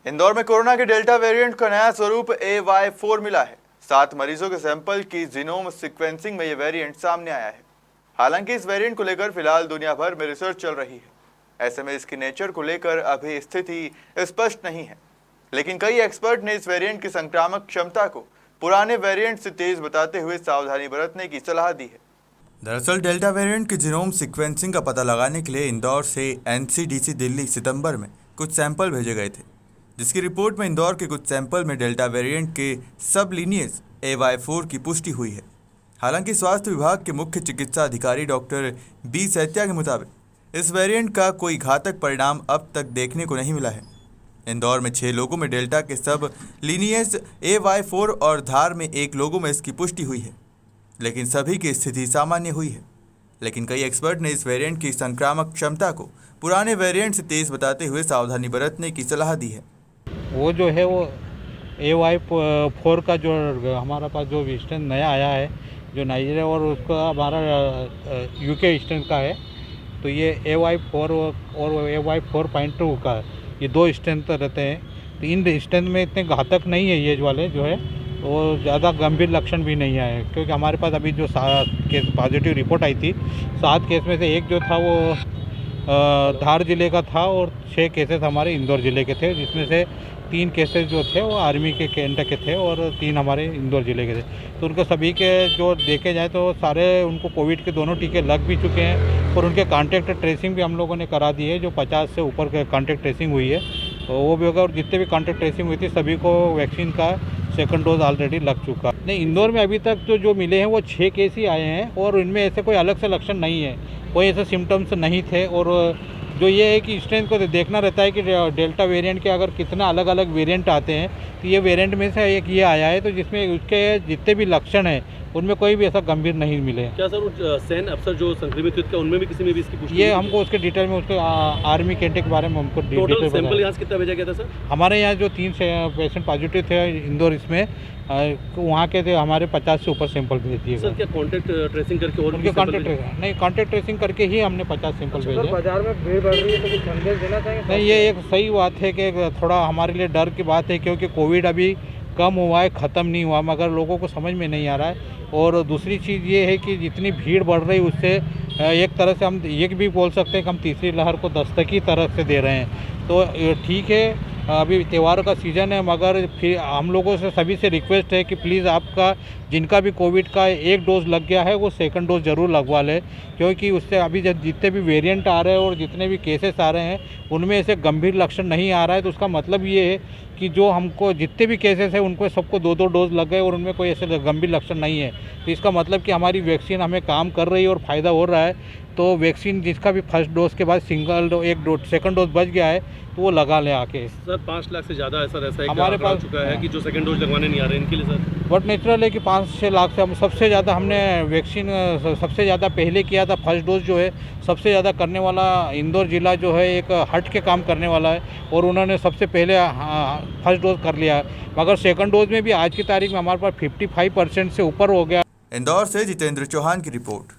इंदौर में कोरोना के delta variant का नया स्वरूप AY4 मिला है। 7 मरीजों के सैंपल की जीनोम सीक्वेंसिंग में ये वेरिएंट सामने आया है। हालांकि इस वेरिएंट को लेकर फिलहाल दुनिया भर में रिसर्च चल रही है। ऐसे में इसकी नेचर को लेकर अभी स्थिति स्पष्ट नहीं है, लेकिन कई एक्सपर्ट ने इस वेरिएंट की संक्रामक क्षमता को पुराने वेरिएंट से तेज बताते हुए सावधानी बरतने की सलाह दी है। दरअसल डेल्टा वेरिएंट की जीनोम सीक्वेंसिंग का पता लगाने के लिए इंदौर से NCDC दिल्ली सितंबर में कुछ सैंपल भेजे गए थे, जिसकी रिपोर्ट में इंदौर के कुछ सैंपल में डेल्टा वेरिएंट के सब लीनियज AY4 की पुष्टि हुई है। हालांकि स्वास्थ्य विभाग के मुख्य चिकित्सा अधिकारी डॉक्टर B सैत्या के मुताबिक इस वेरिएंट का कोई घातक परिणाम अब तक देखने को नहीं मिला है। इंदौर में 6 लोगों में डेल्टा के सब लीनियज AY4 और धार में 1 लोगों में इसकी पुष्टि हुई है, लेकिन सभी की स्थिति सामान्य हुई है। लेकिन कई एक्सपर्ट ने इस वेरिएंट की संक्रामक क्षमता को पुराने वेरिएंट से तेज बताते हुए सावधानी बरतने की सलाह दी है। वो जो है वो AY4 का जो हमारा पास जो स्ट्रेन नया आया है, जो नाइजीरिया और उसका हमारा UK स्ट्रेन का है, तो ये AY4 और AY4.2 का, ये 2 स्ट्रेन रहते हैं। तो इन स्ट्रेन में इतने घातक नहीं है ये वाले जो है, वो ज़्यादा गंभीर लक्षण भी नहीं आए, क्योंकि हमारे पास अभी जो 7 केस पॉजिटिव रिपोर्ट आई थी, 7 केस में से 1 जो था वो धार ज़िले का था और 6 केसेस हमारे इंदौर ज़िले के थे, जिसमें से 3 केसेस जो थे वो आर्मी के कैंट के थे और 3 हमारे इंदौर ज़िले के थे। तो उनके सभी के जो देखे जाए तो सारे उनको कोविड के दोनों टीके लग भी चुके हैं और उनके कॉन्टैक्ट ट्रेसिंग भी हम लोगों ने करा दी है। जो 50 से ऊपर के कॉन्टैक्ट ट्रेसिंग हुई है तो वो भी होगा, और जितने भी कॉन्टैक्ट ट्रेसिंग हुई थी सभी को वैक्सीन का सेकंड डोज ऑलरेडी लग चुका। नहीं, इंदौर में अभी तक तो जो मिले हैं वो 6 केस ही आए हैं और इनमें ऐसे कोई अलग से लक्षण नहीं है, कोई ऐसे सिम्टम्स नहीं थे। और जो ये है कि स्ट्रेन को देखना रहता है कि डेल्टा वेरिएंट के अगर कितना अलग अलग वेरिएंट आते हैं, तो ये वेरिएंट में से एक ये आया है, तो जिसमें उसके जितने भी लक्षण हैं उनमें कोई भी ऐसा गंभीर नहीं मिले। क्या सर वो सैन्य अफसर जो संक्रमित हुए थे उनमें भी किसी में भी इसकी पुष्टि? ये हमको उसके डिटेल में उसके आर्मी कैंटे के बारे में हमको टोटल सैंपल यहाँ से कितना भेजा गया था सर? हमारे यहाँ जो 3 पेशेंट पॉजिटिव थे इंदौर, इसमें वहाँ के थे हमारे 50 से ऊपर सैंपल भेज दिए। सर क्या कॉन्टैक्ट ट्रेसिंग करके और उनके कॉन्टैक्ट ट्रेसिंग करके ही हमने 50 सैंपल भेजे। बाजार में भीड़ बढ़ रही है तो कुछ संदेश देना चाहेंगे? नहीं, ये एक सही बात है कि थोड़ा हमारे लिए डर की बात है, क्योंकि कोविड अभी कम हुआ है, ख़त्म नहीं हुआ, मगर लोगों को समझ में नहीं आ रहा है। और दूसरी चीज़ ये है कि जितनी भीड़ बढ़ रही है उससे एक तरह से हम ये भी बोल सकते हैं कि हम तीसरी लहर को दस्तक की तरफ से दे रहे हैं। तो ठीक है, अभी त्योहारों का सीज़न है, मगर फिर हम लोगों से सभी से रिक्वेस्ट है कि प्लीज़ आपका जिनका भी कोविड का 1 डोज लग गया है वो सेकंड डोज ज़रूर लगवा लें, क्योंकि उससे अभी जितने भी वेरिएंट आ रहे हैं और जितने भी केसेस आ रहे हैं उनमें ऐसे गंभीर लक्षण नहीं आ रहा है। तो उसका मतलब ये है कि जो हमको जितने भी केसेस हैं उनको सबको 2-2 डोज लग गए और उनमें कोई ऐसे गंभीर लक्षण नहीं है। तो इसका मतलब कि हमारी वैक्सीन हमें काम कर रही है और फ़ायदा हो रहा है। तो वैक्सीन जिसका भी फर्स्ट डोज के बाद एक डोज सेकंड डोज बच गया है तो वो लगा ले आके। सर 5 लाख से ज़्यादा ऐसा हमारे पास चुका है कि जो सेकंड डोज लगवाने नहीं आ रहे इनके लिए सर। बट नेचुरल है कि 5-6 लाख से हम सबसे ज़्यादा हमने वैक्सीन सबसे ज़्यादा पहले किया था। फर्स्ट डोज जो है सबसे ज़्यादा करने वाला इंदौर ज़िला जो है एक हट के काम करने वाला है और उन्होंने सबसे पहले फर्स्ट डोज कर लिया। मगर सेकंड डोज में भी आज की तारीख में हमारे पास 55% से ऊपर हो गया। इंदौर से जितेंद्र चौहान की रिपोर्ट।